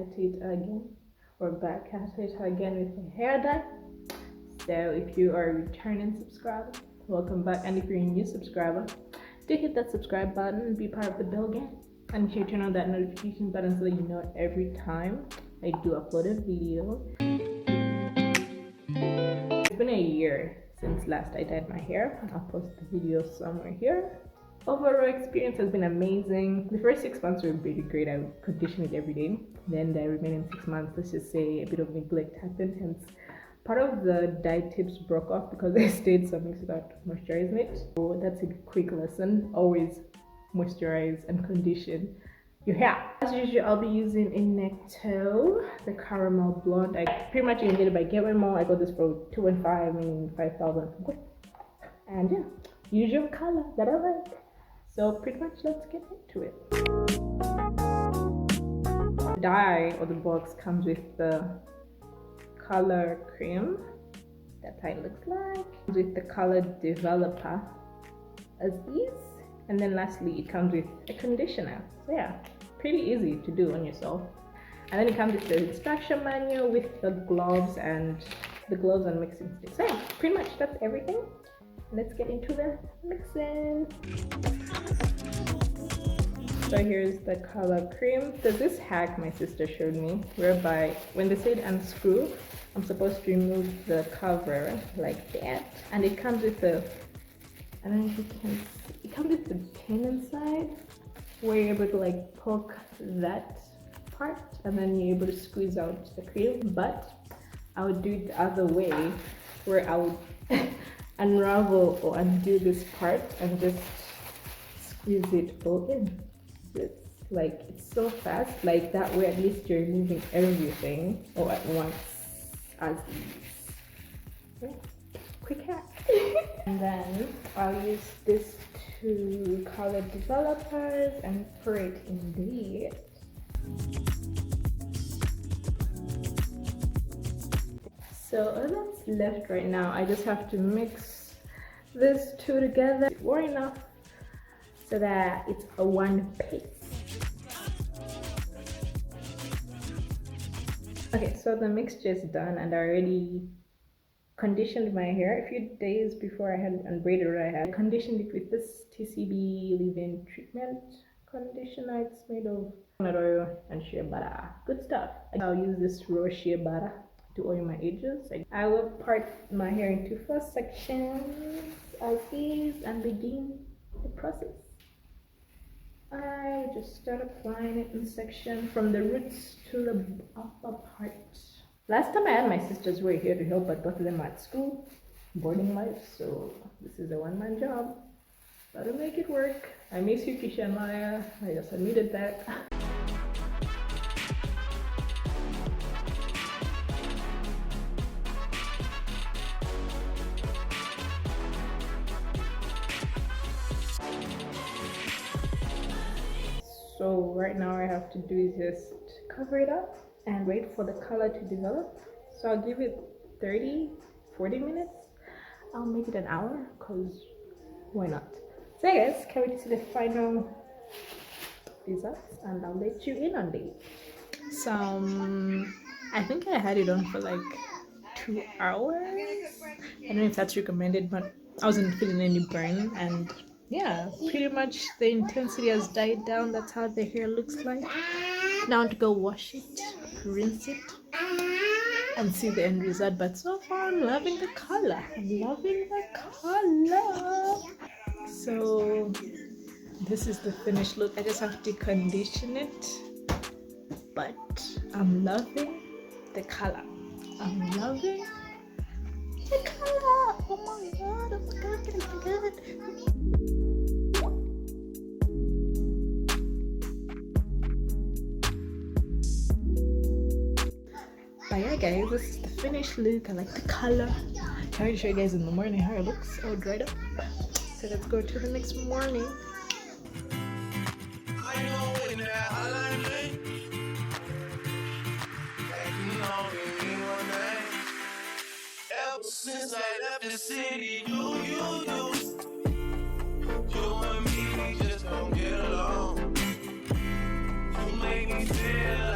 at it again, or back at it again with my hair dye. So if you are a returning subscriber, welcome back, and if you're a new subscriber, do hit that subscribe button and be part of the Bell Gang, and make sure you turn on that notification button so that you know every time I do upload a video. It's been a year since last I dyed my hair. I'll post the video somewhere here. Overall experience has been amazing. The first 6 months were pretty great. I would condition it every day. Then the remaining 6 months, let's just say a bit of neglect happened, hence part of the dye tips broke off because I stayed some weeks without moisturizing it. So that's a quick lesson. Always moisturize and condition your hair. As usual, I'll be using Inecto, the caramel blonde. I pretty much even get it by Gateway Mall. I got this for 2.5, meaning 5,000. And yeah, usual color that I like. So pretty much let's get into it. The dye or the box comes with the color cream. That's how it looks like. With the color developer as is. And then lastly, it comes with a conditioner. So yeah, pretty easy to do on yourself. And then it comes with the instruction manual with the gloves and mixing sticks. So yeah, pretty much that's everything. Let's get into the mixing. So here's the color cream. So this hack my sister showed me, whereby when they said unscrew, I'm supposed to remove the cover like that. And it comes with a, I don't know if you can see, it comes with the pin inside where you're able to like poke that part and then you're able to squeeze out the cream. But I would do it the other way, where I would unravel or undo this part and just squeeze it all in. It's like, it's so fast, like that way at least you're removing everything all at once as is. Yeah, quick hack. And then I'll use this to color developers and pour it in there. So all that's left right now, I just have to mix these two together well enough so that it's a one paste. Okay, so the mixture is done and I already conditioned my hair a few days before I had unbraided what I had. I conditioned it with this TCB leave-in treatment conditioner. It's made of coconut oil and shea butter. Good stuff. I'll use this raw shea butter to oil my edges. I will part my hair into 4 sections as is and begin the process. I will just start applying it in section from the roots to the upper part. Last time I had my sisters were here to help, but both of them are at school, boarding life, so this is a one-man job. Gotta make it work. I miss you, Kisha and Maya. I just admitted that. So right now I have to do is just cover it up and wait for the color to develop. So I'll give it 30-40 minutes. I'll make it an hour because why not? So guys, can't wait to see the final results and I'll let you in on it. So I think I had it on for like 2 hours. I don't know if that's recommended, but I wasn't feeling any burn, and yeah, pretty much the intensity has died down. That's how the hair looks like. Now to go wash it, rinse it, and see the end result. But so far I'm loving the color. I'm loving the color. So this is the finished look. I just have to condition it, but I'm loving the color. I'm loving the color. Oh my god, oh my god, oh my god. But yeah guys, this is the finished look. I like the color. Can't wait to show you guys in the morning how it looks all dried up. So let's go to the next morning. Since I left the city, you and me just don't get along. You make me feel